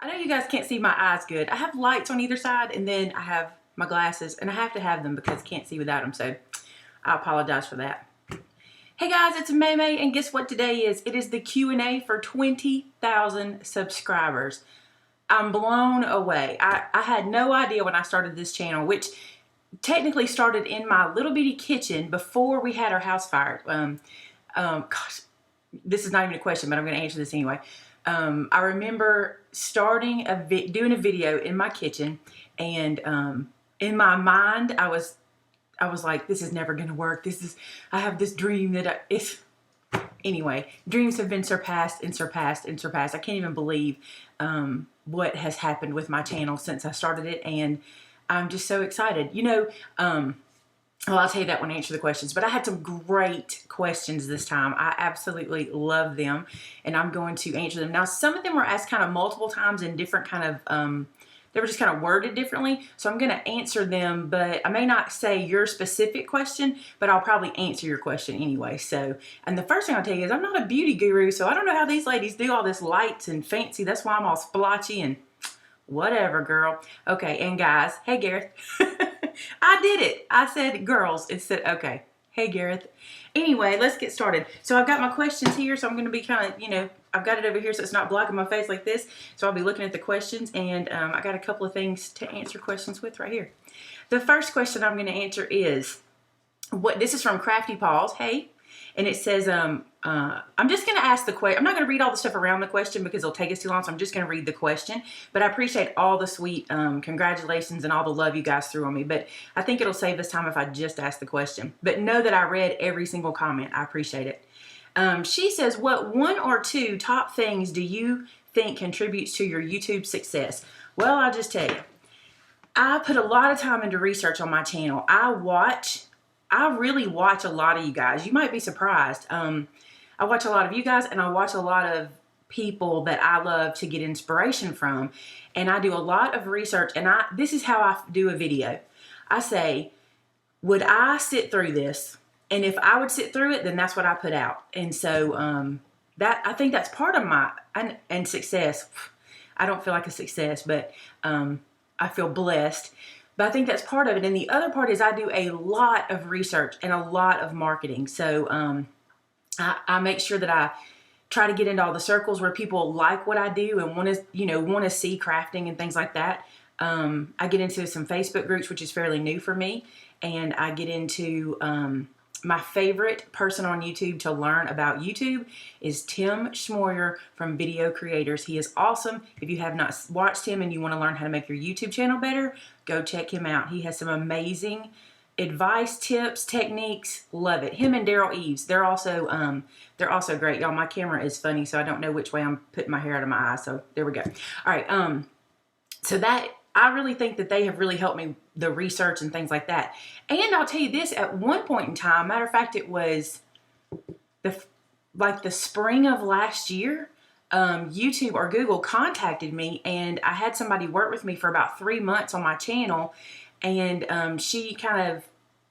I know you guys can't see my eyes good. I have lights on either side, and then I have my glasses, and I have to have them because I can't see without them, so I apologize for that. Hey guys, it's Maymay, and guess what today is? It is the Q&A for 20,000 subscribers. I'm blown away. I had no idea when I started this channel, which technically started in my little bitty kitchen before we had our house fire. Gosh, this is not even a question, but I'm going to answer this anyway. I remember starting doing a video in my kitchen, and in my mind, I was like, this is never going to work. I have this dream that anyway, dreams have been surpassed and surpassed and surpassed. I can't even believe what has happened with my channel since I started it, and I'm just so excited. You know, well, I'll tell you that when I answer the questions, but I had some great questions this time. I absolutely love them, and I'm going to answer them. Now, some of them were asked kind of multiple times in different kind of, they were just kind of worded differently, so I'm going to answer them, but I may not say your specific question, but I'll probably answer your question anyway. So, and the first thing I'll tell you is I'm not a beauty guru, so I don't know how these ladies do all this lights and fancy. That's why I'm all splotchy and whatever, girl. Okay, and guys, hey, Gareth. I did it. I said girls. It said, okay. Hey, Gareth. Anyway, let's get started. So I've got my questions here, so I'm going to be kind of, you know, I've got it over here so it's not blocking my face like this. So I'll be looking at the questions, and I got a couple of things to answer questions with right here. The first question I'm going to answer is, this is from Crafty Paws. Hey. And it says, I'm just going to ask the question. I'm not going to read all the stuff around the question because it'll take us too long, so I'm just going to read the question. But I appreciate all the sweet congratulations and all the love you guys threw on me. But I think it'll save us time if I just ask the question. But know that I read every single comment. I appreciate it. She says, what one or two top things do you think contributes to your YouTube success? Well, I'll just tell you. I put a lot of time into research on my channel. I really watch a lot of you guys. You might be surprised. I watch a lot of you guys, and I watch a lot of people that I love to get inspiration from. And I do a lot of research, and this is how I do a video. I say, would I sit through this? And if I would sit through it, then that's what I put out. And so I think that's part of my and success. I don't feel like a success, but I feel blessed. But I think that's part of it. And the other part is I do a lot of research and a lot of marketing. So I make sure that I try to get into all the circles where people like what I do and want to see crafting and things like that. I get into some Facebook groups, which is fairly new for me. And I get into my favorite person on YouTube to learn about YouTube is Tim Schmoyer from Video Creators. He is awesome. If you have not watched him and you want to learn how to make your YouTube channel better, go check him out. He has some amazing advice, tips, techniques. Love it. Him and Daryl Eves, they're also great. Y'all, my camera is funny, so I don't know which way I'm putting my hair out of my eye. So there we go. All right. So that I really think that they have really helped me, the research and things like that. And I'll tell you this, at one point in time, matter of fact, it was the spring of last year, YouTube or Google contacted me, and I had somebody work with me for about 3 months on my channel, and she kind of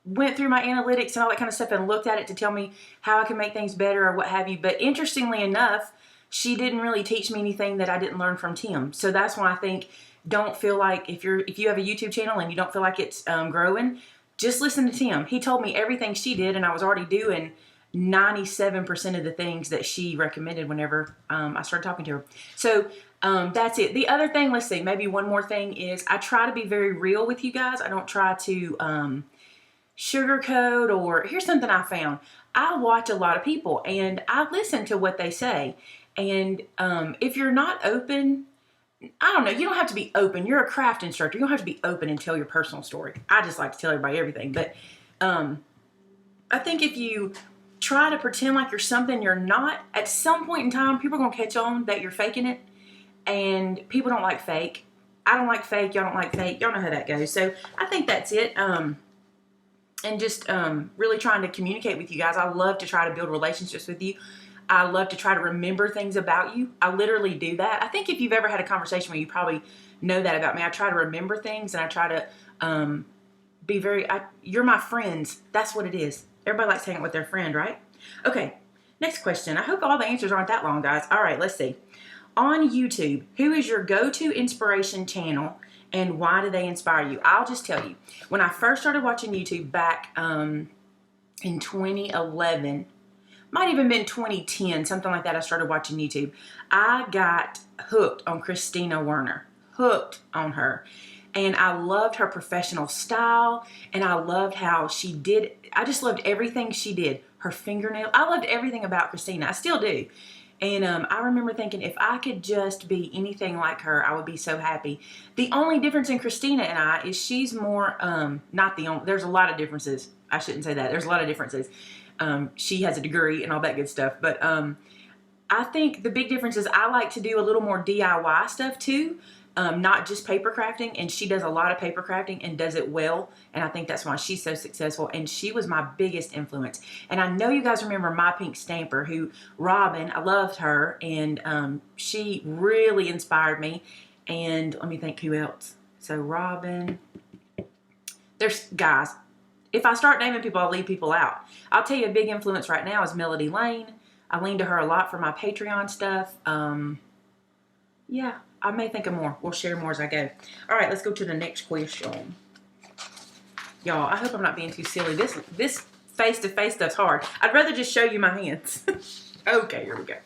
went through my analytics and all that kind of stuff and looked at it to tell me how I can make things better or what have you. But interestingly enough, she didn't really teach me anything that I didn't learn from Tim. So that's why I think, don't feel like if you have a YouTube channel and you don't feel like it's growing, just listen to Tim. He told me everything she did, and I was already doing 97% of the things that she recommended whenever I started talking to her. So that's it. The other thing, let's see, maybe one more thing is I try to be very real with you guys. I don't try to sugarcoat, or here's something I found. I watch a lot of people and I listen to what they say. And if you're not open, I don't know, you don't have to be open. You're a craft instructor. You don't have to be open and tell your personal story. I just like to tell everybody everything. But I think if you try to pretend like you're something you're not, at some point in time, people are going to catch on that you're faking it. And people don't like fake. I don't like fake. Y'all don't like fake. Y'all know how that goes. So I think that's it. And just really trying to communicate with you guys. I love to try to build relationships with you. I love to try to remember things about you. I literally do that. I think if you've ever had a conversation with me, you probably know that about me. I try to remember things, and I try to be very, you're my friends. That's what it is. Everybody likes hanging with their friend, right? Okay, next question. I hope all the answers aren't that long, guys. All right, let's see. on YouTube, who is your go-to inspiration channel and why do they inspire you? I'll just tell you, when I first started watching YouTube back in 2011, might even been 2010, something like that, I started watching YouTube. I got hooked on Christina Werner, hooked on her. And I loved her professional style, and I loved how she did, I just loved everything she did. Her fingernail, I loved everything about Christina, I still do. And I remember thinking, if I could just be anything like her, I would be so happy. The only difference in Christina and I is she's more, not the only, there's a lot of differences. I shouldn't say that. There's a lot of differences. She has a degree and all that good stuff. But I think the big difference is I like to do a little more DIY stuff too. Not just paper crafting, and she does a lot of paper crafting and does it well, and I think that's why she's so successful, and she was my biggest influence. And I know you guys remember My Pink Stamper, who, Robin, I loved her, and she really inspired me. And let me think who else. So Robin, there's guys, if I start naming people, I'll leave people out. I'll tell you a big influence right now is Melody Lane. I lean to her a lot for my Patreon stuff. Yeah, I may think of more. We'll share more as I go. All right, let's go to the next question. Y'all, I hope I'm not being too silly. This face-to-face stuff's hard. I'd rather just show you my hands. Okay, here we go.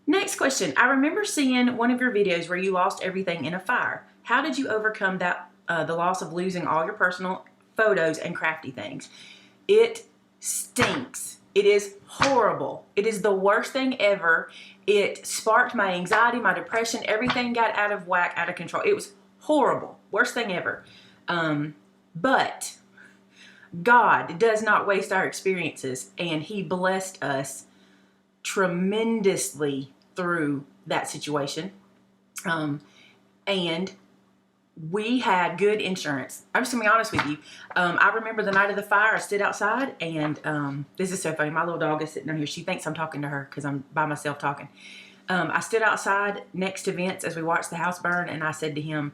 Next question. I remember seeing one of your videos where you lost everything in a fire. How did you overcome that, the loss of losing all your personal photos and crafty things? It stinks. It is horrible. It is the worst thing ever. It sparked my anxiety, my depression. Everything got out of whack, out of control. It was horrible. Worst thing ever. But God does not waste our experiences, and He blessed us tremendously through that situation. And we had good insurance. I'm just gonna be honest with you. I remember the night of the fire, I stood outside, and this is so funny. My little dog is sitting down here. She thinks I'm talking to her because I'm by myself talking. I stood outside next to Vince as we watched the house burn, and I said to him,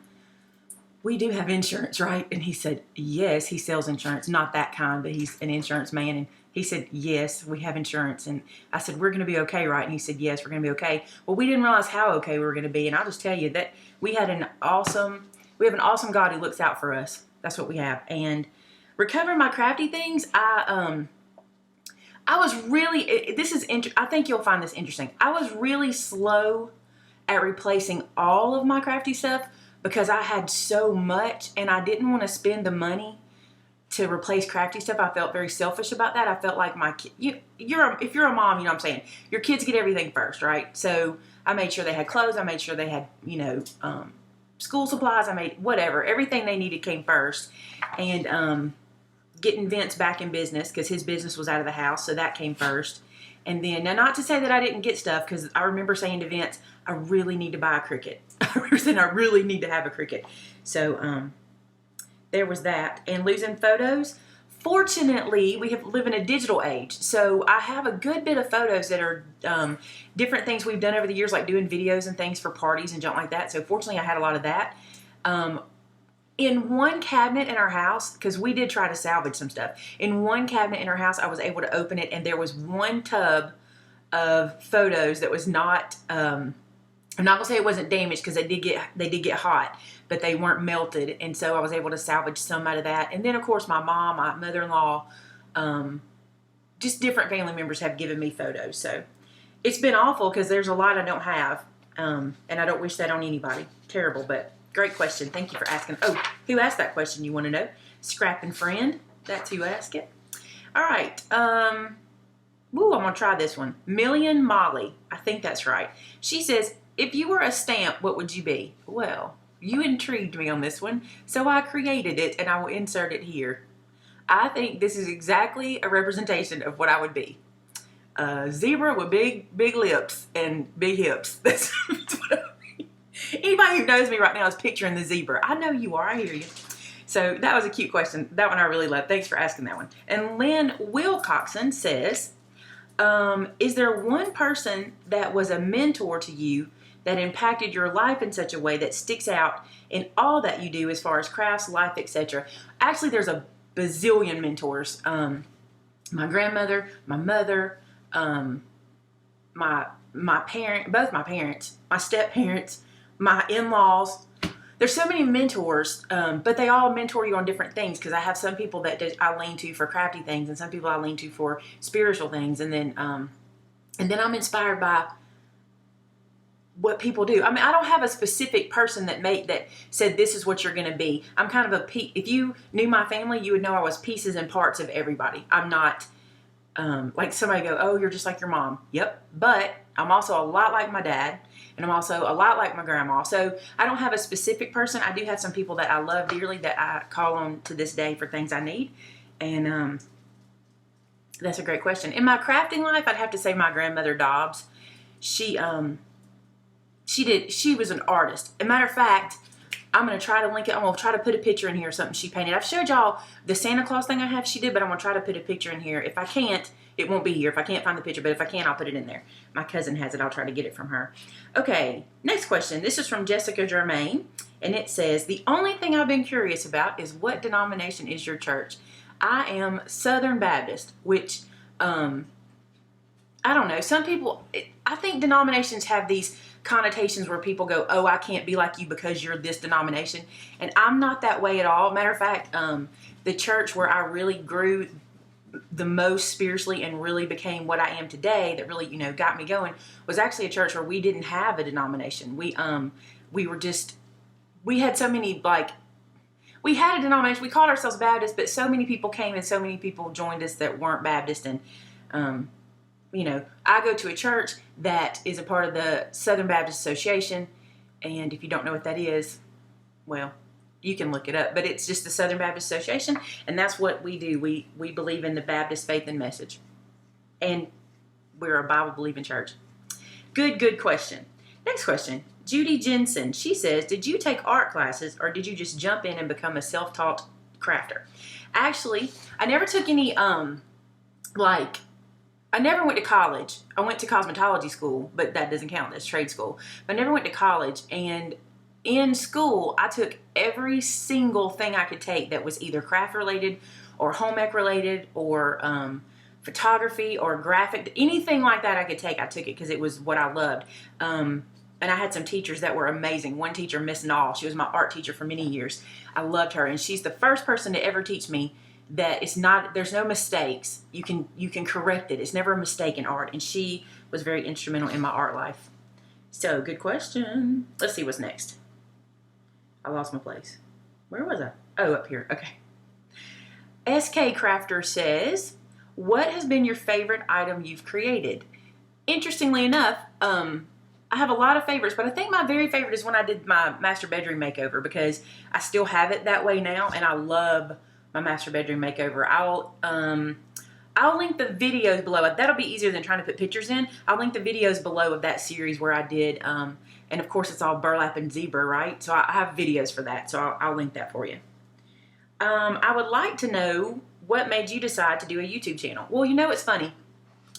"We do have insurance, right?" And he said, "Yes." He sells insurance, not that kind, but he's an insurance man. And he said, "Yes, we have insurance." And I said, "We're going to be okay, right?" And he said, "Yes, we're going to be okay." Well, we didn't realize how okay we were going to be. And I'll just tell you that we have an awesome God who looks out for us. That's what we have. And recovering my crafty things, I was really, I think you'll find this interesting. I was really slow at replacing all of my crafty stuff because I had so much and I didn't want to spend the money to replace crafty stuff. I felt very selfish about that. I felt like if you're a mom, you know what I'm saying, your kids get everything first, right? So I made sure they had clothes. I made sure they had, school supplies. I made whatever. Everything they needed came first. And getting Vince back in business because his business was out of the house. So that came first. And then, now not to say that I didn't get stuff, because I remember saying to Vince, I really need to buy a Cricut. I remember saying I really need to have a Cricut. So there was that. And losing photos. Fortunately, we live in a digital age. So I have a good bit of photos that are different things we've done over the years, like doing videos and things for parties and junk like that. So fortunately, I had a lot of that. In one cabinet in our house, because we did try to salvage some stuff, in one cabinet in our house, I was able to open it, and there was one tub of photos that was not, I'm not gonna say it wasn't damaged because they did get hot, but they weren't melted, and so I was able to salvage some out of that. And then of course my mom, my mother-in-law, just different family members have given me photos. So it's been awful because there's a lot I don't have, and I don't wish that on anybody. Terrible, but great question. Thank you for asking. Oh, who asked that question, you want to know? Scrapping Friend. That's who asked it. All right. I'm going to try this one. Million Molly. I think that's right. She says, if you were a stamp, what would you be? Well, you intrigued me on this one, so I created it, and I will insert it here. I think this is exactly a representation of what I would be. A zebra with big lips and big hips. That's what I would be. Anybody who knows me right now is picturing the zebra. I know you are. I hear you. So that was a cute question. That one I really love. Thanks for asking that one. And Lynn Wilcoxon says, is there one person that was a mentor to you that impacted your life in such a way that sticks out in all that you do as far as crafts, life, etc.? Actually, there's a bazillion mentors. My grandmother, my mother, my both my parents, my step-parents, my in-laws. There's so many mentors, but they all mentor you on different things, because I have some people that I lean to for crafty things, and some people I lean to for spiritual things, and then I'm inspired by what people do. I mean, I don't have a specific person that said this is what you're going to be. I'm kind of if you knew my family, you would know I was pieces and parts of everybody. I'm not like somebody go, oh, you're just like your mom. Yep. But I'm also a lot like my dad, and I'm also a lot like my grandma. So I don't have a specific person. I do have some people that I love dearly that I call on to this day for things I need. And that's a great question. In my crafting life, I'd have to say my grandmother Dobbs. She was an artist. As a matter of fact, I'm going to try to link it. I'm going to try to put a picture in here of something she painted. I've showed y'all the Santa Claus thing I have she did, but I'm going to try to put a picture in here. If I can't, it won't be here. If I can't find the picture, but if I can, I'll put it in there. My cousin has it. I'll try to get it from her. Okay, next question. This is from Jessica Germain, and it says, the only thing I've been curious about is what denomination is your church? I am Southern Baptist, which, I don't know. Some people, I think denominations have these connotations where people go, oh, I can't be like you because you're this denomination. And I'm not that way at all. Matter of fact, the church where I really grew the most spiritually and really became what I am today, that really, got me going, was actually a church where we didn't have a denomination. We had so many, we had a denomination. We called ourselves Baptist, but so many people came and so many people joined us that weren't Baptist. And, I go to a church that is a part of the Southern Baptist Association, and if you don't know what that is, well, you can look it up, but it's just the Southern Baptist Association, and that's what we do. We believe in the Baptist faith and message, and we're a Bible-believing church. Good question. Next question. Judy Jensen, she says, did you take art classes, or did you just jump in and become a self-taught crafter? Actually, I never took any, I never went to college. I went to cosmetology school, but that doesn't count. That's trade school. But I never went to college. And in school, I took every single thing I could take that was either craft related or home ec related or photography or graphic. Anything like that I could take, I took it because it was what I loved. And I had some teachers that were amazing. One teacher, Miss Nall, she was my art teacher for many years. I loved her. And she's the first person to ever teach me that there's no mistakes. You can correct it. It's never a mistake in art. And she was very instrumental in my art life. So, good question. Let's see what's next. I lost my place. Where was I? Oh, up here. Okay. SK Crafter says, what has been your favorite item you've created? Interestingly enough, I have a lot of favorites, but I think my very favorite is when I did my master bedroom makeover, because I still have it that way now, and I love my master bedroom makeover. I'll link the videos below. That'll be easier than trying to put pictures in. I'll link the videos below of that series where I did, and of course it's all burlap and zebra, right? So I have videos for that, so I'll link that for you. I would like to know what made you decide to do a YouTube channel. Well, it's funny.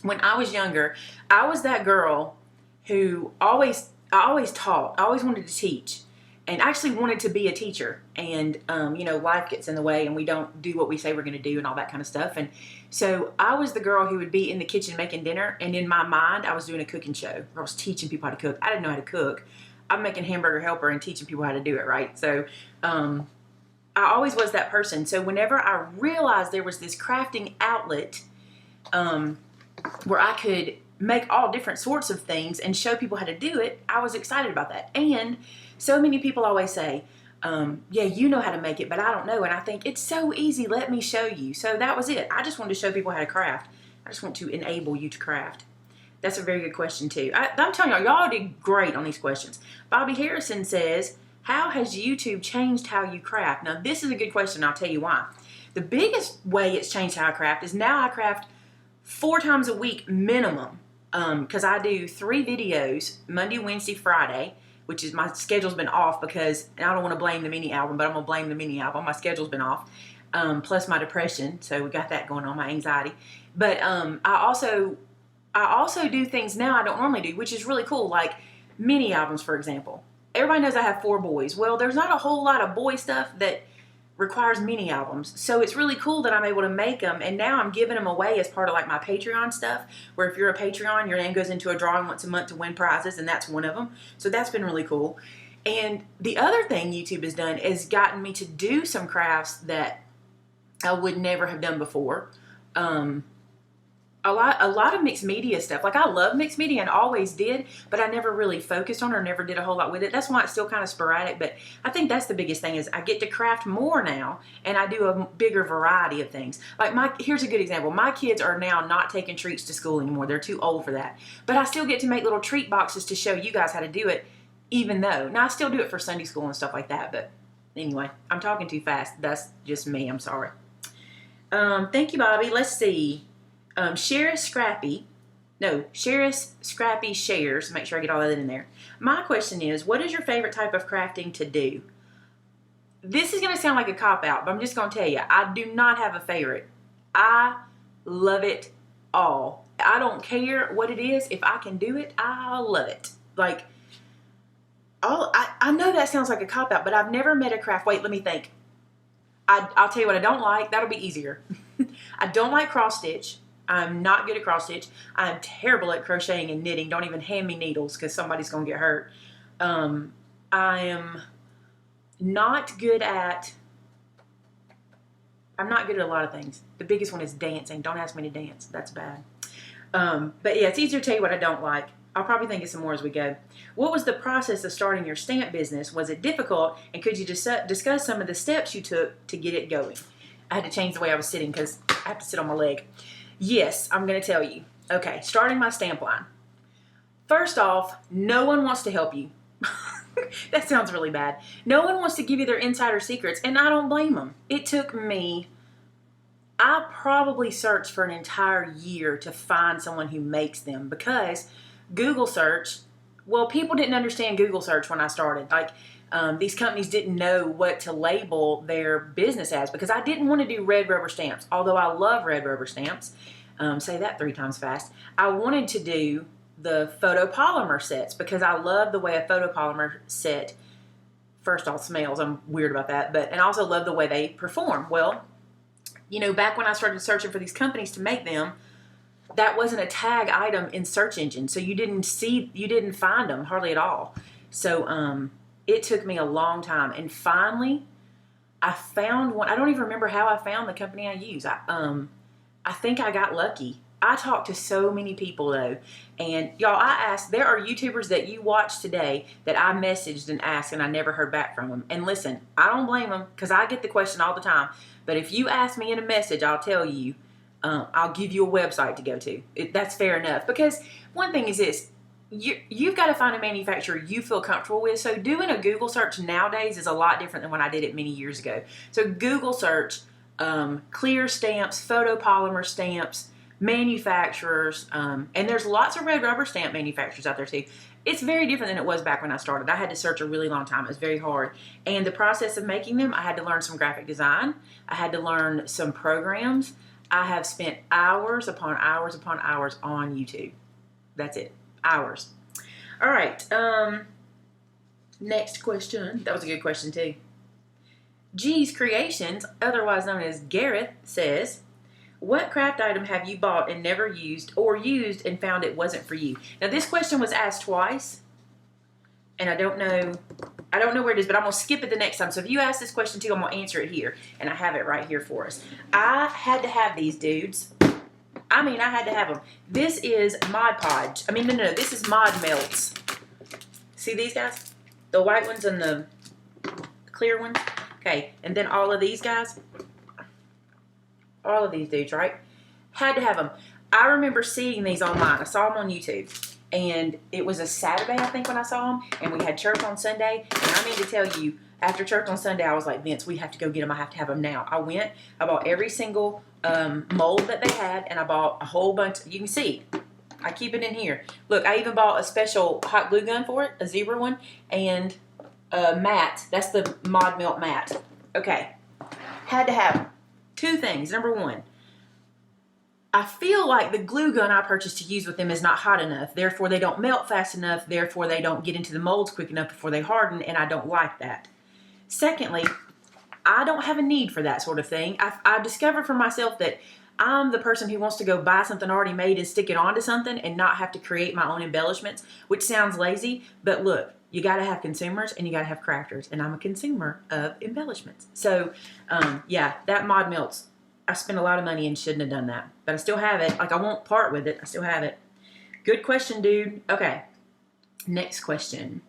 When I was younger, I was that girl who I always taught. I always wanted to teach. And actually wanted to be a teacher, and life gets in the way, and we don't do what we say we're going to do, and all that kind of stuff. And so I was the girl who would be in the kitchen making dinner, and in my mind, I was doing a cooking show. I was teaching people how to cook. I didn't know how to cook. I'm making Hamburger Helper and teaching people how to do it, right? So I always was that person. So whenever I realized there was this crafting outlet where I could make all different sorts of things and show people how to do it, I was excited about that. And so many people always say, yeah, you know how to make it, but I don't know. And I think, it's so easy. Let me show you. So that was it. I just wanted to show people how to craft. I just want to enable you to craft. That's a very good question, too. I'm telling y'all did great on these questions. Bobby Harrison says, how has YouTube changed how you craft? Now, this is a good question. I'll tell you why. The biggest way it's changed how I craft is now I craft 4 times a week minimum, because I do 3 videos, Monday, Wednesday, Friday, which is, my schedule's been off because, and I don't want to blame the mini album, but I'm going to blame the mini album. My schedule's been off, plus my depression, so we got that going on, my anxiety. But I also do things now I don't normally do, which is really cool, like mini albums, for example. Everybody knows I have 4 boys. Well, there's not a whole lot of boy stuff that requires mini albums. So it's really cool that I'm able to make them, and now I'm giving them away as part of like my Patreon stuff, where if you're a Patreon, your name goes into a drawing once a month to win prizes, and that's one of them. So that's been really cool. And the other thing YouTube has done is gotten me to do some crafts that I would never have done before. A lot of mixed media stuff. Like, I love mixed media and always did, but I never really focused on it or never did a whole lot with it. That's why it's still kind of sporadic, but I think that's the biggest thing is I get to craft more now, and I do a bigger variety of things. Like, here's a good example. My kids are now not taking treats to school anymore. They're too old for that. But I still get to make little treat boxes to show you guys how to do it, even though. Now, I still do it for Sunday school and stuff like that, but anyway, I'm talking too fast. That's just me. I'm sorry. Thank you, Bobby. Let's see. Sheriff Scrappy shares. Make sure I get all that in there. My question is, what is your favorite type of crafting to do? This is going to sound like a cop-out, but I'm just going to tell you, I do not have a favorite. I love it all. I don't care what it is. If I can do it, I love it. Like, I know that sounds like a cop-out, but I've never met a craft. Wait, let me think. I'll tell you what I don't like. That'll be easier. I don't like cross-stitch. I'm not good at cross-stitch. I'm terrible at crocheting and knitting. Don't even hand me needles because somebody's going to get hurt. I am not good at... I'm not good at a lot of things. The biggest one is dancing. Don't ask me to dance. That's bad. But yeah, it's easier to tell you what I don't like. I'll probably think of some more as we go. What was the process of starting your stamp business? Was it difficult? And could you discuss some of the steps you took to get it going? I had to change the way I was sitting because I have to sit on my leg. Yes, I'm going to tell you. Okay, starting my stamp line. First off, no one wants to help you. That sounds really bad. No one wants to give you their insider secrets, and I don't blame them. It took me... I probably searched for an entire year to find someone who makes them because Google search, well, people didn't understand Google search when I started. Like, these companies didn't know what to label their business as because I didn't want to do red rubber stamps. Although I love red rubber stamps, say that 3 times fast. I wanted to do the photopolymer sets because I love the way a photopolymer set, first off, smells. I'm weird about that, and I also love the way they perform. Well, you know, back when I started searching for these companies to make them, that wasn't a tag item in search engine, so you didn't find them hardly at all. So it took me a long time, and finally I found one. I don't even remember how I found the company I use. I think I got lucky. I talked to so many people though, and y'all, I asked, there are YouTubers that you watch today that I messaged and asked and I never heard back from them. And listen, I don't blame them because I get the question all the time, but if you ask me in a message, I'll tell you, I'll give you a website to go to. That's fair enough, because one thing is this, you've got to find a manufacturer you feel comfortable with. So doing a Google search nowadays is a lot different than when I did it many years ago. So Google search, clear stamps, photopolymer stamps, manufacturers, and there's lots of red rubber stamp manufacturers out there too. It's very different than it was back when I started. I had to search a really long time. It was very hard. And the process of making them, I had to learn some graphic design. I had to learn some programs. I have spent hours upon hours upon hours on YouTube. That's it. Hours. All right. Next question. That was a good question too. G's Creations, otherwise known as Gareth, says, what craft item have you bought and never used, or used and found it wasn't for you? Now this question was asked twice, and I don't know where it is, but I'm going to skip it the next time. So if you ask this question too, I'm going to answer it here, and I have it right here for us. I had to have these dudes. I mean, I had to have them. This is Mod Podge. I mean, no, this is Mod Melts. See these guys? The white ones and the clear ones? Okay, and then all of these guys. All of these dudes, right? Had to have them. I remember seeing these online. I saw them on YouTube. And it was a Saturday, I think, when I saw them. And we had church on Sunday. And I mean to tell you, after church on Sunday, I was like, Vince, we have to go get them. I have to have them now. I went. I bought every single mold that they had. And I bought a whole bunch. You can see. I keep it in here. Look, I even bought a special hot glue gun for it. A zebra one. And a mat. That's the Mod Melt mat. Okay. Had to have them. 2 things. Number 1. I feel like the glue gun I purchased to use with them is not hot enough. Therefore, they don't melt fast enough. Therefore, they don't get into the molds quick enough before they harden, and I don't like that. Secondly, I don't have a need for that sort of thing. I've discovered for myself that I'm the person who wants to go buy something already made and stick it onto something and not have to create my own embellishments, which sounds lazy, but look, you got to have consumers and you got to have crafters, and I'm a consumer of embellishments. So, yeah, that mod melts. I spent a lot of money and shouldn't have done that, but I still have it. Like, I won't part with it. I still have it. Good question, dude. Okay, next question.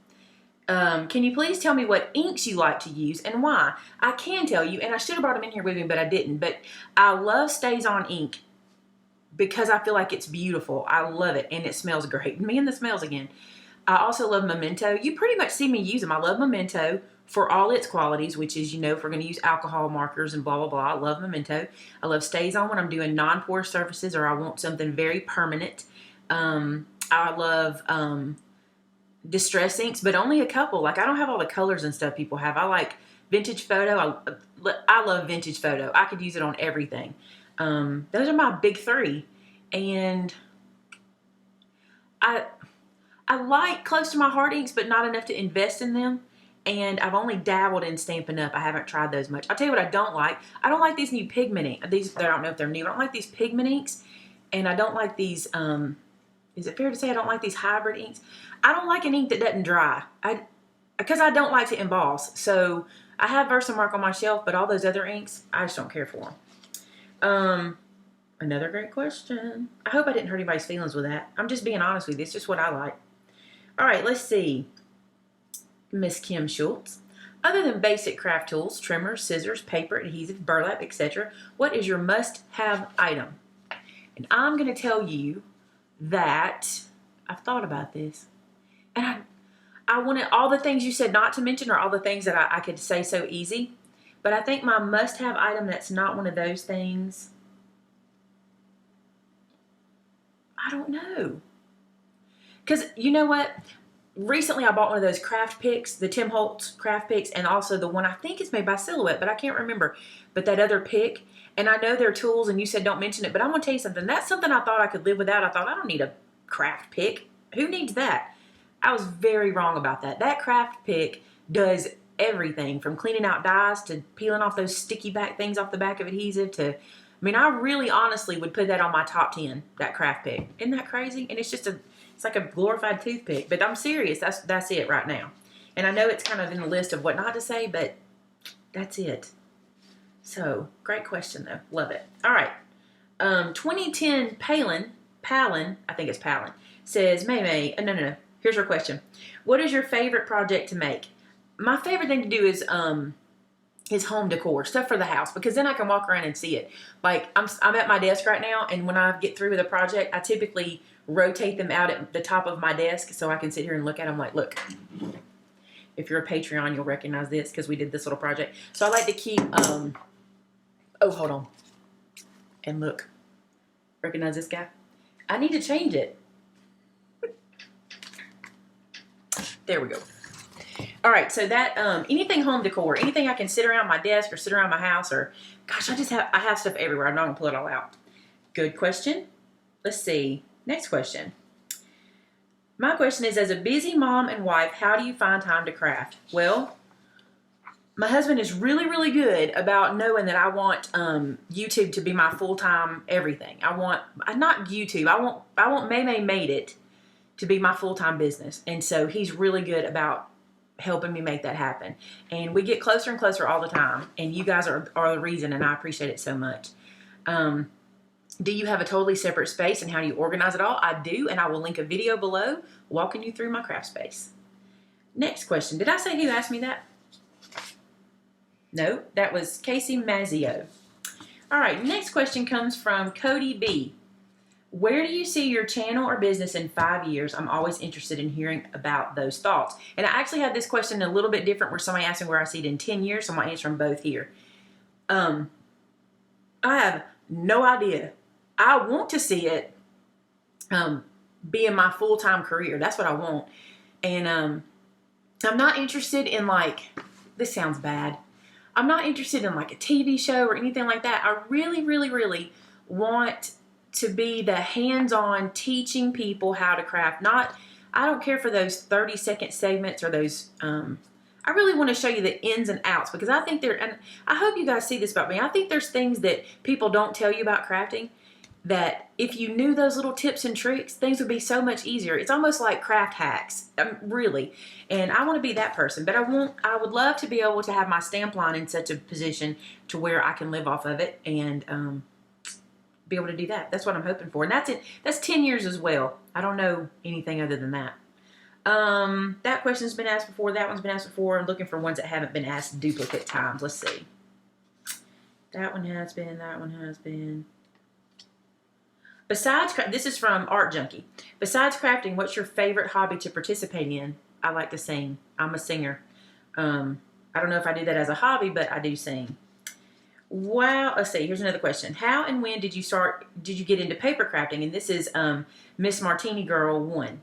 Can you please tell me what inks you like to use and why? I can tell you, and I should have brought them in here with me, but I didn't. But I love Stays On ink because I feel like it's beautiful. I love it, and it smells great. Me and the smells again. I also love Memento. You pretty much see me use them. I love Memento for all its qualities, which is, you know, if we're going to use alcohol markers and blah, blah, blah. I love Memento. I love Stays On when I'm doing non-porous surfaces or I want something very permanent. I love distress inks, but only a couple. Like, I don't have all the colors and stuff people have. I like vintage photo. I love vintage photo. I could use it on everything. Those are my big three. And I like close to my heart inks, but not enough to invest in them. And I've only dabbled in Stampin' Up. I haven't tried those much. I'll tell you what I don't like. I don't like these new pigment inks. I don't know if they're new. I don't like these pigment inks. And I don't like these, is it fair to say I don't like these hybrid inks? I don't like an ink that doesn't dry. Because I don't like to emboss. So I have Versamark on my shelf, but all those other inks, I just don't care for them. Another great question. I hope I didn't hurt anybody's feelings with that. I'm just being honest with you. It's just what I like. All right, let's see. Miss Kim Schultz. Other than basic craft tools, trimmers, scissors, paper, adhesive, burlap, etc., what is your must-have item? And I'm going to tell you that I've thought about this. And I wanted all the things you said not to mention, or all the things that I could say so easy. But I think my must-have item that's not one of those things, I don't know. Because you know what? Recently I bought one of those craft picks, the Tim Holtz craft picks, and also the one I think it's made by Silhouette, but I can't remember. But that other pick, and I know they're tools, and you said don't mention it, but I'm going to tell you something. That's something I thought I could live without. I thought, I don't need a craft pick. Who needs that? I was very wrong about that. That craft pick does everything from cleaning out dyes to peeling off those sticky back things off the back of adhesive to, I mean, I really honestly would put that on my top 10, that craft pick. Isn't that crazy? And it's just it's like a glorified toothpick, but I'm serious. That's it right now. And I know it's kind of in the list of what not to say, but that's it. So, great question though. Love it. All right. 2010 Palin, I think it's Palin, says, Maymay, no. Here's her question. What is your favorite project to make? My favorite thing to do is home decor, stuff for the house, because then I can walk around and see it. Like, I'm at my desk right now, and when I get through with a project, I typically rotate them out at the top of my desk so I can sit here and look at them like, look. If you're a Patreon, you'll recognize this because we did this little project. So I like to keep, oh, hold on. And look. Recognize this guy? I need to change it. There we go. All right, so that, anything home decor, anything I can sit around my desk or sit around my house, or, gosh, I have stuff everywhere. I'm not going to pull it all out. Good question. Let's see. Next question. My question is, as a busy mom and wife, how do you find time to craft? Well, my husband is really, really good about knowing that I want YouTube to be my full-time everything. Not YouTube, I want MaymayMadeIt to be my full-time business. And so he's really good about helping me make that happen. And we get closer and closer all the time. And you guys are the reason, and I appreciate it so much. Do you have a totally separate space, and how do you organize it all? I do, and I will link a video below walking you through my craft space. Next question. Did I say who asked me that? No, that was Casey Mazzio. All right, next question comes from Cody B. Where do you see your channel or business in 5 years? I'm always interested in hearing about those thoughts. And I actually had this question a little bit different, where somebody asked me where I see it in 10 years, so I'm going to answer them both here. I have no idea. I want to see it being my full-time career. That's what I want. And I'm not interested in, like, this sounds bad. I'm not interested in like a TV show or anything like that. I really, really, really want to be the hands-on teaching people how to craft. I don't care for those 30-second segments or those, I really want to show you the ins and outs because I think and I hope you guys see this about me. I think there's things that people don't tell you about crafting that if you knew those little tips and tricks, things would be so much easier. It's almost like craft hacks, really. And I want to be that person, but I would love to be able to have my stamp line in such a position to where I can live off of it and be able to do that. That's what I'm hoping for. And that's it. That's 10 years as well. I don't know anything other than that. That question's been asked before. That one's been asked before. I'm looking for ones that haven't been asked duplicate times. Let's see. That one has been. That one has been. Besides, this is from Art Junkie. Besides crafting, what's your favorite hobby to participate in? I like to sing. I'm a singer. I don't know if I do that as a hobby, but I do sing. Wow. Let's see. Here's another question. How and when did you get into paper crafting? And this is Miss Martini Girl 1.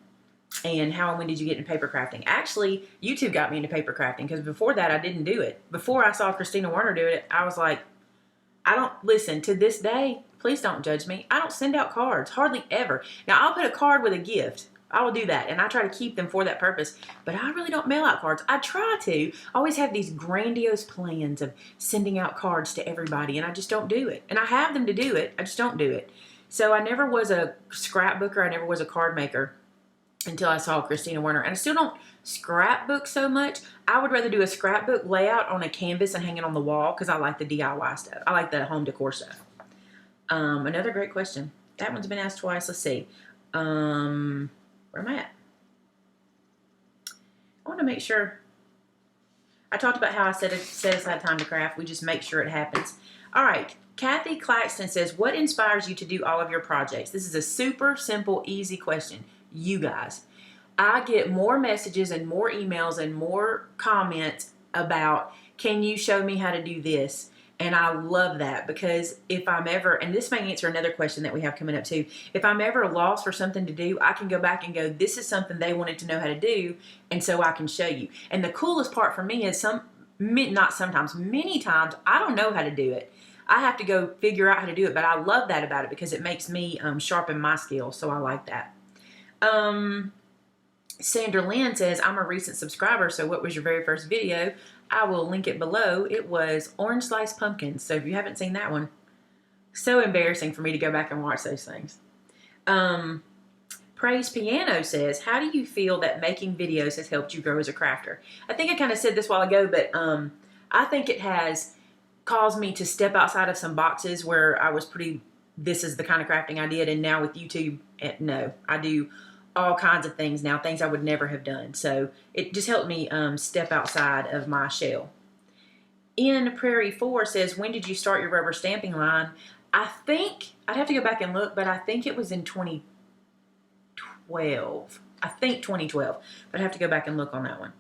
And how and when did you get into paper crafting? Actually, YouTube got me into paper crafting because before that, I didn't do it. Before I saw Christina Werner do it, I was like, listen, to this day, please don't judge me. I don't send out cards, hardly ever. Now, I'll put a card with a gift. I will do that, and I try to keep them for that purpose, but I really don't mail out cards. I try to. I always have these grandiose plans of sending out cards to everybody, and I just don't do it. And I have them to do it. I just don't do it. So I never was a scrapbooker. I never was a card maker until I saw Christina Werner. And I still don't scrapbook so much. I would rather do a scrapbook layout on a canvas and hang it on the wall because I like the DIY stuff. I like the home decor stuff. Another great question. That one's been asked twice. Let's see. Where am I at? I want to make sure. I talked about how I set aside time to craft. We just make sure it happens. All right. Kathy Claxton says, what inspires you to do all of your projects? This is a super simple, easy question. You guys. I get more messages and more emails and more comments about, can you show me how to do this? And I love that because if I'm ever, and this may answer another question that we have coming up too, if I'm ever lost for something to do, I can go back and go, this is something they wanted to know how to do, and so I can show you. And the coolest part for me is many times, I don't know how to do it. I have to go figure out how to do it, but I love that about it because it makes me sharpen my skills, so I like that. Sandra Lynn says, I'm a recent subscriber, so what was your very first video? I will link it below. It was orange sliced pumpkins, so if you haven't seen that one, so embarrassing for me to go back and watch those things. Praise Piano says, how do you feel that making videos has helped you grow as a crafter? I think I kind of said this a while ago, but I think it has caused me to step outside of some boxes where I was this is the kind of crafting I did, and now with YouTube, no, I do all kinds of things now, things I would never have done. So it just helped me step outside of my shell. In Prairie 4 says, when did you start your rubber stamping line? I think, I'd have to go back and look, but I think it was in 2012. I think 2012, but I have to go back and look on that one.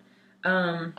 And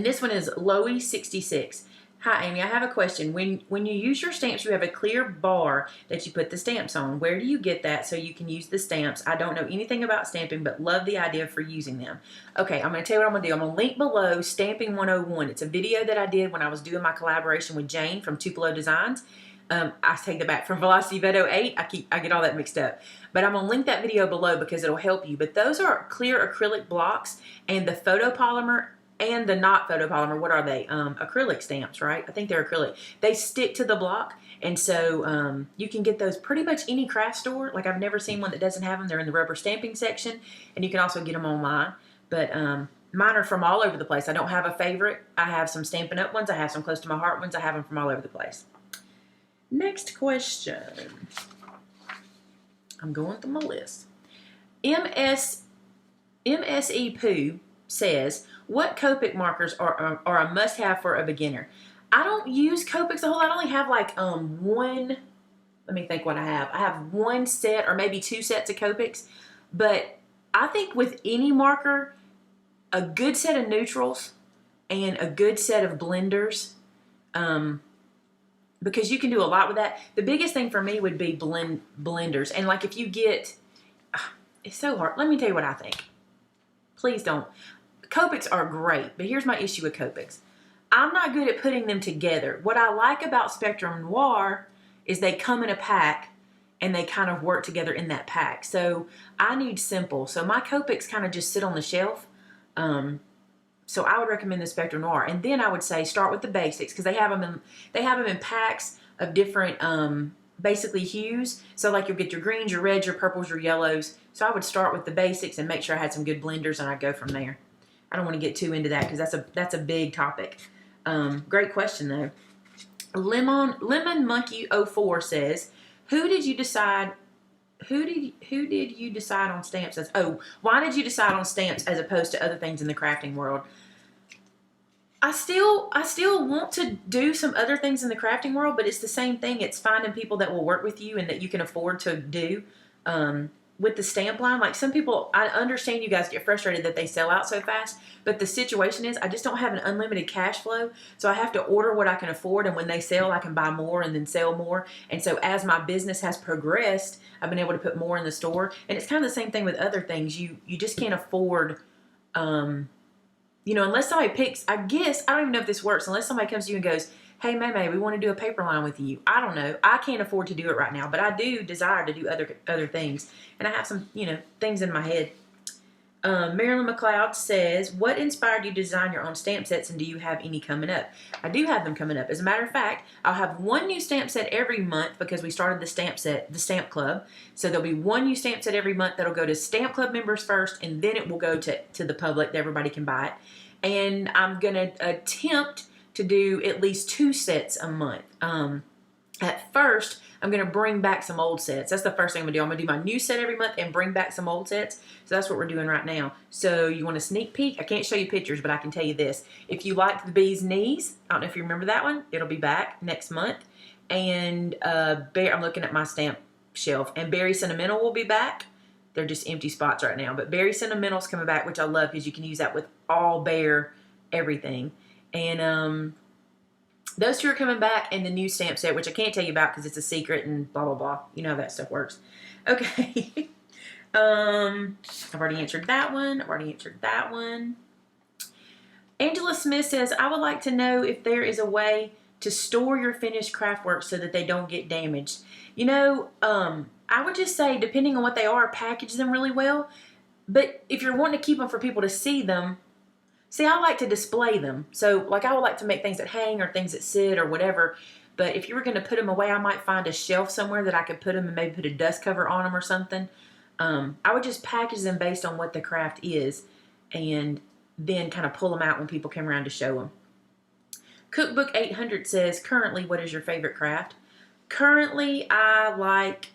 this one is Loey66. Hi, Amy. I have a question. When you use your stamps, you have a clear bar that you put the stamps on. Where do you get that so you can use the stamps? I don't know anything about stamping, but love the idea for using them. Okay, I'm going to tell you what I'm going to do. I'm going to link below Stamping 101. It's a video that I did when I was doing my collaboration with Jane from Tupelo Designs. I take that back, from Velocity Veto 8. I get all that mixed up. But I'm going to link that video below because it'll help you. But those are clear acrylic blocks, and the photopolymer and the not photopolymer, what are they? Acrylic stamps, right? I think they're acrylic. They stick to the block, and so you can get those pretty much any craft store. Like, I've never seen one that doesn't have them. They're in the rubber stamping section, and you can also get them online. But mine are from all over the place. I don't have a favorite. I have some Stampin' Up! Ones. I have some close to my heart ones. I have them from all over the place. Next question. I'm going through my list. MSE Pooh says, what Copic markers are a must-have for a beginner? I don't use Copics a whole lot. I only have like one. Let me think what I have. I have one set or maybe two sets of Copics. But I think with any marker, a good set of neutrals and a good set of blenders, because you can do a lot with that. The biggest thing for me would be blenders. And like if you get, it's so hard. Let me tell you what I think. Please don't. Copics are great, but here's my issue with Copics. I'm not good at putting them together. What I like about Spectrum Noir is they come in a pack and they kind of work together in that pack. So I need simple. So my Copics kind of just sit on the shelf. So So I would recommend the Spectrum Noir. And then I would say start with the basics, because they have them in packs of different basically hues. So like you'll get your greens, your reds, your purples, your yellows. So I would start with the basics and make sure I had some good blenders, and I'd go from there. I don't want to get too into that because that's a big topic. Great question though. Lemon Monkey 04 says, who did you decide on stamps as? Oh, why did you decide on stamps as opposed to other things in the crafting world? I still want to do some other things in the crafting world, but it's the same thing. It's finding people that will work with you and that you can afford to do. With the stamp line, like some people, I understand you guys get frustrated that they sell out so fast, but the situation is I just don't have an unlimited cash flow, so I have to order what I can afford, and when they sell, I can buy more and then sell more. And so as my business has progressed, I've been able to put more in the store. And it's kind of the same thing with other things. You just can't afford, unless somebody picks, I guess, I don't even know if this works, unless somebody comes to you and goes, hey, Maymay, we want to do a paper line with you. I don't know. I can't afford to do it right now, but I do desire to do other things. And I have some, things in my head. Marilyn McLeod says, what inspired you to design your own stamp sets, and do you have any coming up? I do have them coming up. As a matter of fact, I'll have one new stamp set every month because we started the stamp club. So there'll be one new stamp set every month that'll go to stamp club members first, and then it will go to the public that everybody can buy it. And I'm going to attempt to do at least 2 sets a month. At first, I'm going to bring back some old sets. That's the first thing I'm going to do. I'm going to do my new set every month and bring back some old sets. So that's what we're doing right now. So you want a sneak peek? I can't show you pictures, but I can tell you this. If you liked the bee's knees, I don't know if you remember that one. It'll be back next month. And I'm looking at my stamp shelf. And Berry Sentimental will be back. They're just empty spots right now. But Berry Sentimental's coming back, which I love because you can use that with all bear everything. And those 2 are coming back, and the new stamp set, which I can't tell you about because it's a secret and blah, blah, blah. You know how that stuff works. Okay. I've already answered that one. Angela Smith says, I would like to know if there is a way to store your finished craft work so that they don't get damaged. I would just say, depending on what they are, package them really well. But if you're wanting to keep them for people to see them, I like to display them. So, like, I would like to make things that hang or things that sit or whatever. But if you were going to put them away, I might find a shelf somewhere that I could put them and maybe put a dust cover on them or something. I would just package them based on what the craft is and then kind of pull them out when people come around to show them. Cookbook 800 says, currently, what is your favorite craft? Currently, I like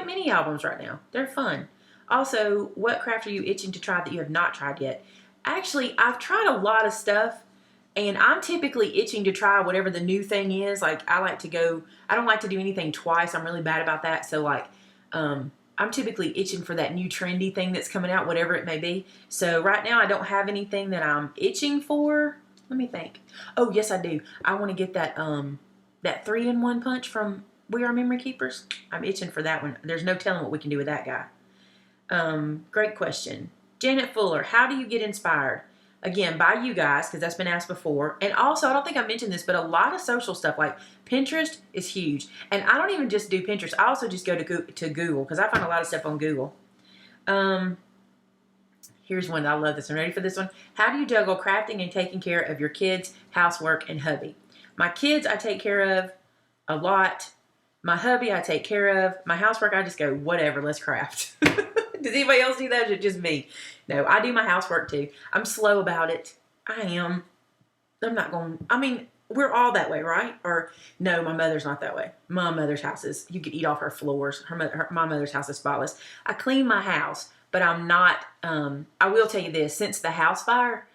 mini albums right now. They're fun. Also, what craft are you itching to try that you have not tried yet? Actually, I've tried a lot of stuff, and I'm typically itching to try whatever the new thing is. Like, I don't like to do anything twice. I'm really bad about that. So, like, I'm typically itching for that new trendy thing that's coming out, whatever it may be. So, right now, I don't have anything that I'm itching for. Let me think. Oh, yes, I do. I want to get that 3-in-1 punch from We Are Memory Keepers. I'm itching for that one. There's no telling what we can do with that guy. Great question. Janet Fuller, how do you get inspired? Again, by you guys, because that's been asked before. And also, I don't think I mentioned this, but a lot of social stuff, like Pinterest, is huge. And I don't even just do Pinterest. I also just go to Google, because I find a lot of stuff on Google. Here's one that I love this one. Ready for this one? How do you juggle crafting and taking care of your kids, housework, and hubby? My kids, I take care of a lot. My hubby, I take care of. My housework, I just go, whatever, let's craft. Does anybody else do that, or is it just me? No, I do my housework too. I'm slow about it. I am. I'm not going, we're all that way, right? Or, no, my mother's not that way. My mother's house is, you could eat off her floors. My mother's house is spotless. I clean my house, but I'm not, I will tell you this, since the house fire,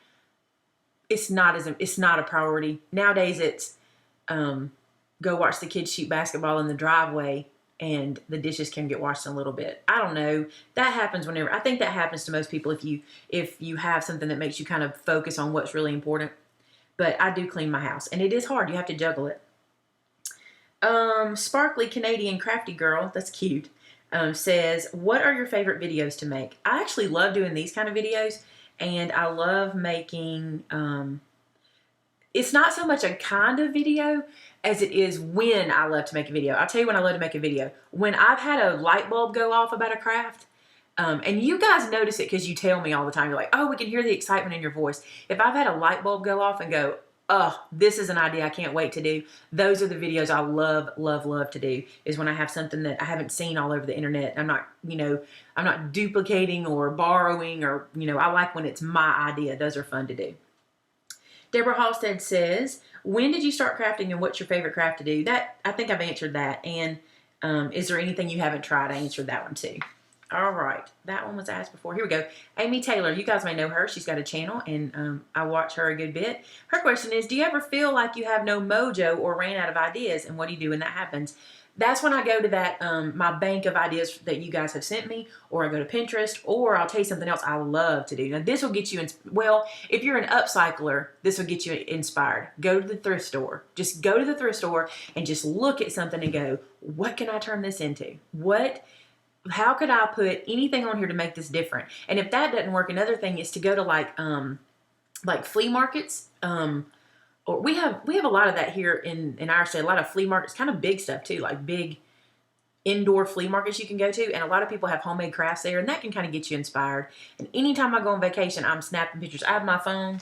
it's not a priority. Nowadays it's, go watch the kids shoot basketball in the driveway, and the dishes can get washed in a little bit. I don't know. That happens whenever. I think that happens to most people if you have something that makes you kind of focus on what's really important. But I do clean my house, and it is hard. You have to juggle it. Sparkly Canadian Crafty Girl, that's cute, says, what are your favorite videos to make? I actually love doing these kind of videos, and I love making, it's not so much a kind of video as it is when I love to make a video. I'll tell you when I love to make a video. When I've had a light bulb go off about a craft, And you guys notice it because you tell me all the time. You're like, oh, we can hear the excitement in your voice. If I've had a light bulb go off and go, oh, this is an idea I can't wait to do. Those are the videos I love, love, love to do, is when I have something that I haven't seen all over the internet. I'm not, I'm not duplicating or borrowing or, I like when it's my idea. Those are fun to do. Deborah Halstead says, when did you start crafting and what's your favorite craft to do? That, I think I've answered that. And is there anything you haven't tried? I answered that one too. All right, that one was asked before. Here we go. Amy Taylor, you guys may know her. She's got a channel, and I watch her a good bit. Her question is, do you ever feel like you have no mojo or ran out of ideas, and what do you do when that happens? That's when I go to that my bank of ideas that you guys have sent me, or I go to Pinterest, or I'll tell you something else I love to do. Now, this will get you, well, if you're an upcycler, this will get you inspired. Go to the thrift store. Just go to the thrift store and just look at something and go, what can I turn this into? How could I put anything on here to make this different? And if that doesn't work, another thing is to go to like flea markets. Or we have a lot of that here in our state. A lot of flea markets, kind of big stuff too, like big indoor flea markets you can go to. And a lot of people have homemade crafts there, and that can kind of get you inspired. And anytime I go on vacation, I'm snapping pictures. I have my phone,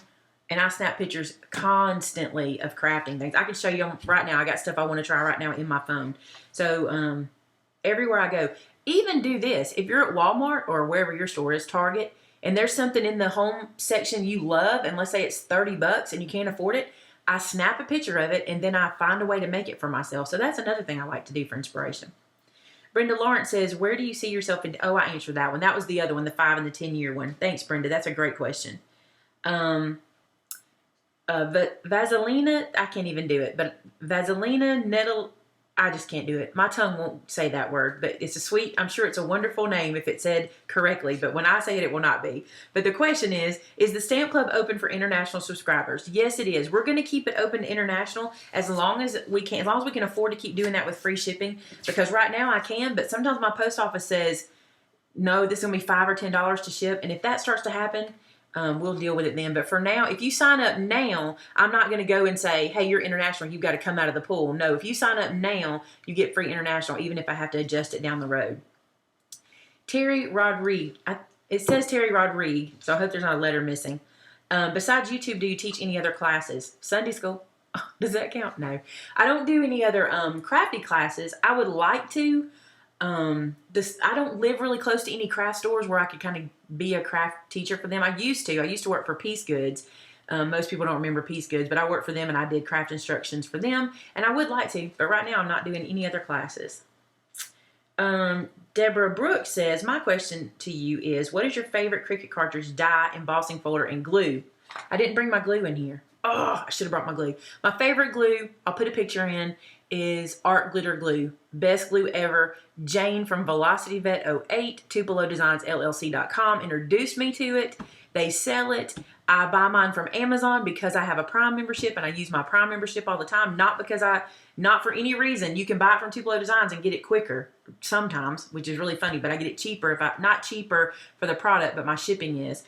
and I snap pictures constantly of crafting things. I can show you them right now. I got stuff I want to try right now in my phone. So everywhere I go. Even do this. If you're at Walmart or wherever your store is, Target, and there's something in the home section you love, and let's say it's $30 and you can't afford it, I snap a picture of it and then I find a way to make it for myself. So that's another thing I like to do for inspiration. Brenda Lawrence says, where do you see yourself in? Oh, I answered that one. That was the other one, the 5 and the 10 year one. Thanks, Brenda. That's a great question. But Vaselina, I can't even do it. But Vaselina Nettle, I just can't do it. My tongue won't say that word, but it's a sweet, I'm sure it's a wonderful name if it's said correctly, but when I say it, it will not be. But the question is the Stamp Club open for international subscribers? Yes, it is. We're going to keep it open to international as long as we can afford to keep doing that with free shipping, because right now I can, but sometimes my post office says, no, this is going to be $5 or $10 to ship. And if that starts to happen, we'll deal with it then. But for now, if you sign up now, I'm not going to go and say, hey, you're international, you've got to come out of the pool. No, if you sign up now, you get free international, even if I have to adjust it down the road. Terry Rodriguez. It says Terry Rodriguez, so I hope there's not a letter missing. Besides YouTube, do you teach any other classes? Sunday school? Does that count? No. I don't do any other crafty classes. I would like to. I don't live really close to any craft stores where I could kind of be a craft teacher for them. I used to work for Peace Goods. Most people don't remember Peace Goods, but I worked for them and I did craft instructions for them, and I would like to, but right now I'm not doing any other classes. Deborah Brooks says, my question to you is, what is your favorite Cricut cartridge, die, embossing folder, and glue? I didn't bring my glue in here. Oh, I should have brought my glue. My favorite glue, I'll put a picture in, is Art Glitter Glue. Best glue ever. Jane from Velocity Vet 08, Tupelo Designs LLC.com introduced me to it. They sell it. I buy mine from Amazon because I have a Prime membership and I use my Prime membership all the time. Not for any reason. You can buy it from Tupelo Designs and get it quicker sometimes, which is really funny, but I get it cheaper not cheaper for the product, but my shipping is.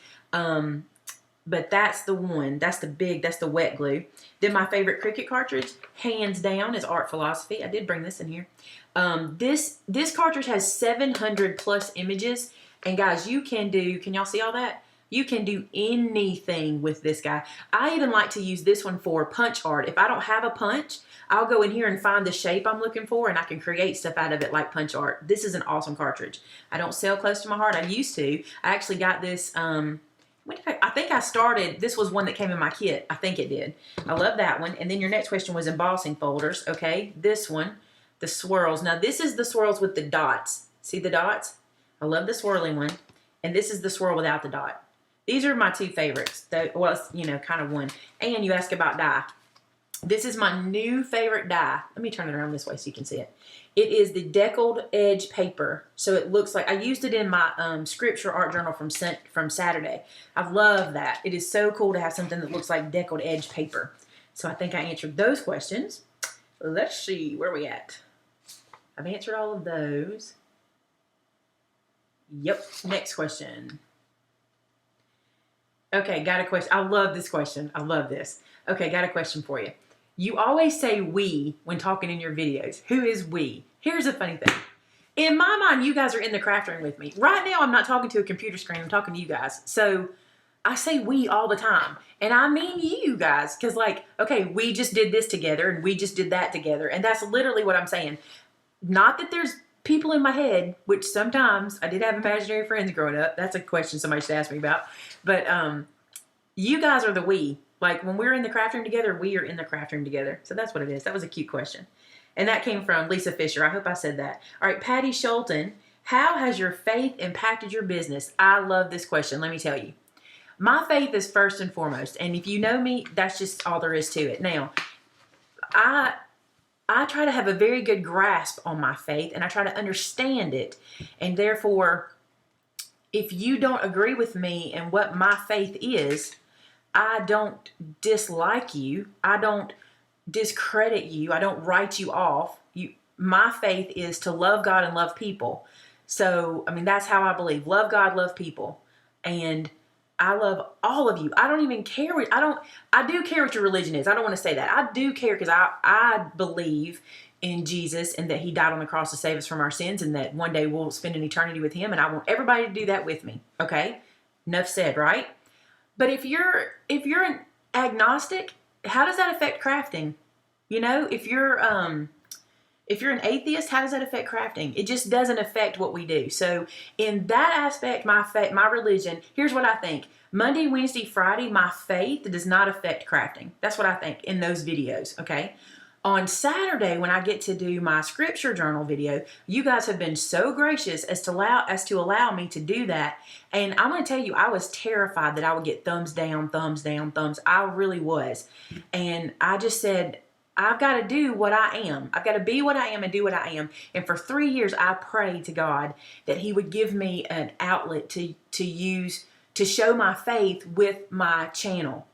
But that's the one. That's the wet glue. Then my favorite Cricut cartridge, hands down, is Art Philosophy. I did bring this in here. This cartridge has 700 plus images. And guys, can y'all see all that? You can do anything with this guy. I even like to use this one for punch art. If I don't have a punch, I'll go in here and find the shape I'm looking for, and I can create stuff out of it like punch art. This is an awesome cartridge. I don't sell close to my heart. I used to. I actually got this, I think I started, this was one that came in my kit. I think it did. I love that one. And then your next question was embossing folders. Okay, this one, the swirls. Now this is the swirls with the dots. See the dots? I love the swirling one. And this is the swirl without the dot. These are my two favorites. Well, kind of one. And you ask about die. This is my new favorite die. Let me turn it around this way so you can see it. It is the deckled edge paper. So it looks like, I used it in my scripture art journal from Saturday. I love that. It is so cool to have something that looks like deckled edge paper. So I think I answered those questions. Let's see, where are we at? I've answered all of those. Yep, next question. Okay, got a question. I love this question. I love this. Okay, got a question for you. You always say we when talking in your videos. Who is we? Here's a funny thing. In my mind, you guys are in the craft room with me. Right now, I'm not talking to a computer screen. I'm talking to you guys. So I say we all the time. And I mean you guys. Because like, okay, we just did this together and we just did that together. And that's literally what I'm saying. Not that there's people in my head, which sometimes I did have imaginary friends growing up. That's a question somebody should ask me about. But you guys are the we. Like when we're in the craft room together, we are in the craft room together. So that's what it is. That was a cute question. And that came from Lisa Fisher. I hope I said that. All right, Patty Schulten. How has your faith impacted your business? I love this question. Let me tell you. My faith is first and foremost. And if you know me, that's just all there is to it. Now, I try to have a very good grasp on my faith, and I try to understand it. And therefore, if you don't agree with me and what my faith is, I don't dislike you. I don't discredit you. I don't write you off. My faith is to love God and love people. So, I mean, that's how I believe. Love God, love people. And I love all of you. I don't even care. I do care what your religion is. I don't want to say that. I do care because I believe in Jesus and that he died on the cross to save us from our sins and that one day we'll spend an eternity with him. And I want everybody to do that with me. Okay? Enough said, right? But if you're an agnostic, how does that affect crafting? You know, if you're an atheist, how does that affect crafting? It just doesn't affect what we do. So in that aspect, my religion, here's what I think. Monday, Wednesday, Friday, my faith does not affect crafting. That's what I think in those videos, okay? On Saturday, when I get to do my scripture journal video, you guys have been so gracious as to allow me to do that. And I'm going to tell you, I was terrified that I would get thumbs down, thumbs down, thumbs. I really was. And I just said, I've got to do what I am. I've got to be what I am and do what I am. And for 3 years, I prayed to God that he would give me an outlet to use to show my faith with my channel.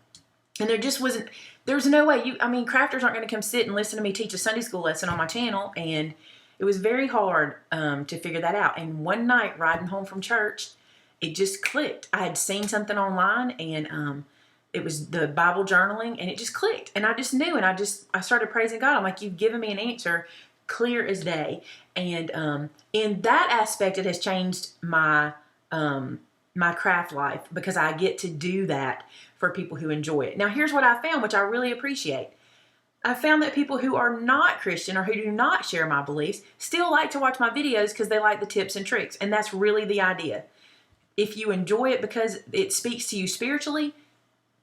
And there's no way crafters aren't going to come sit and listen to me teach a Sunday school lesson on my channel. And it was very hard to figure that out. And one night riding home from church, it just clicked. I had seen something online and it was the Bible journaling and it just clicked. And I just knew and I started praising God. I'm like, you've given me an answer clear as day. And in that aspect, it has changed my my craft life because I get to do that for people who enjoy it. Now, here's what I found, which I really appreciate. I found that people who are not Christian or who do not share my beliefs still like to watch my videos because they like the tips and tricks. And that's really the idea. If you enjoy it because it speaks to you spiritually,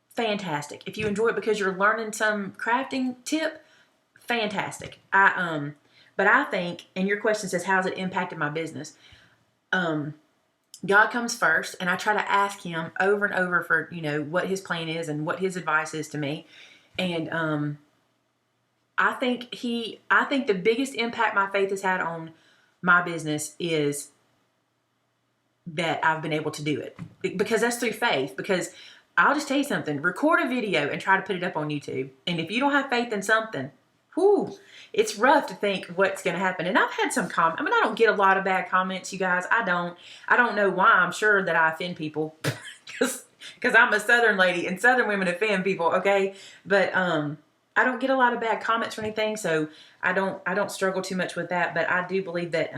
fantastic. If you enjoy it because you're learning some crafting tip, fantastic. But I think, and your question says, how's it impacted my business? God comes first, and I try to ask him over and over for, what his plan is and what his advice is to me. And I think the biggest impact my faith has had on my business is that I've been able to do it. Because that's through faith. Because I'll just tell you something. Record a video and try to put it up on YouTube. And if you don't have faith in something, it's rough to think what's going to happen. And I've had some comments. I don't get a lot of bad comments, you guys. I don't know why. I'm sure that I offend people because I'm a Southern lady and Southern women offend people. Okay. But, I don't get a lot of bad comments or anything. So I don't struggle too much with that, but I do believe that,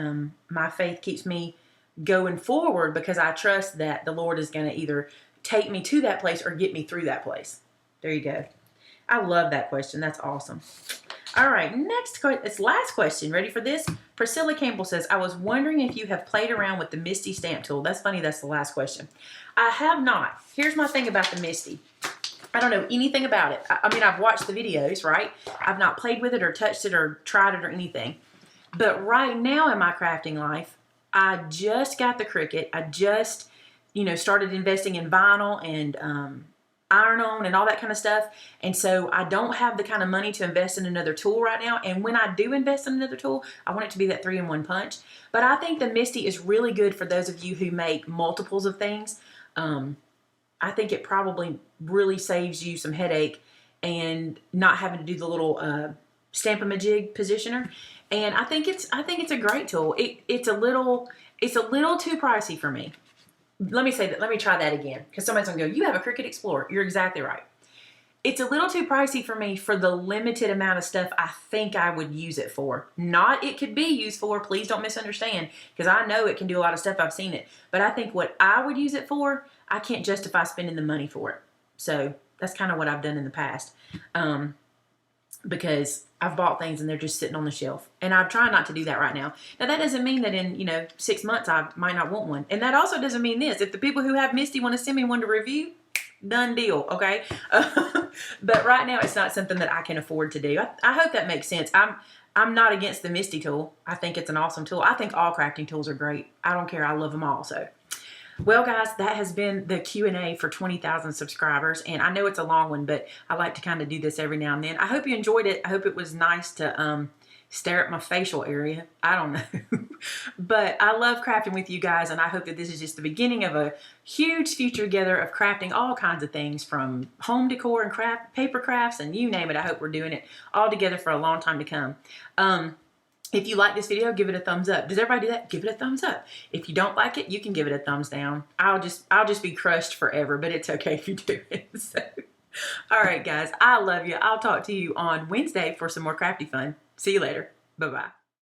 my faith keeps me going forward because I trust that the Lord is going to either take me to that place or get me through that place. There you go. I love that question. That's awesome. All right, it's last question. Ready for this? Priscilla Campbell says, I was wondering if you have played around with the Misty stamp tool. That's funny, that's the last question. I have not. Here's my thing about the Misty. I don't know anything about it. I've watched the videos, right? I've not played with it or touched it or tried it or anything. But right now in my crafting life, I just got the Cricut. I just, started investing in vinyl and iron-on and all that kind of stuff. And so I don't have the kind of money to invest in another tool right now. And when I do invest in another tool, I want it to be that 3-in-1 punch. But I think the Misty is really good for those of you who make multiples of things. I think it probably really saves you some headache and not having to do the little Stamp-A-Majig positioner. And I think it's a great tool. It's a little too pricey for me. Let me say that. Let me try that again because somebody's gonna go, you have a Cricut Explorer. You're exactly right. It's a little too pricey for me for the limited amount of stuff I think I would use it for. Not it could be used for, please don't misunderstand, because I know it can do a lot of stuff, I've seen it. But I think what I would use it for, I can't justify spending the money for it. So that's kind of what I've done in the past. Because I've bought things and they're just sitting on the shelf. And I'm trying not to do that right now. Now, that doesn't mean that in, 6 months I might not want one. And that also doesn't mean this. If the people who have Misty want to send me one to review, done deal, okay? But right now, it's not something that I can afford to do. I hope that makes sense. I'm not against the Misty tool. I think it's an awesome tool. I think all crafting tools are great. I don't care. I love them all, so... Well, guys, that has been the Q&A for 20,000 subscribers, and I know it's a long one, but I like to kind of do this every now and then. I hope you enjoyed it. I hope it was nice to stare at my facial area. I don't know. But I love crafting with you guys, and I hope that this is just the beginning of a huge future together of crafting all kinds of things, from home decor and paper crafts, and you name it. I hope we're doing it all together for a long time to come. If you like this video, give it a thumbs up. Does everybody do that? Give it a thumbs up. If you don't like it, you can give it a thumbs down. I'll just be crushed forever, but it's okay if you do it. So, all right, guys, I love you. I'll talk to you on Wednesday for some more crafty fun. See you later. Bye-bye.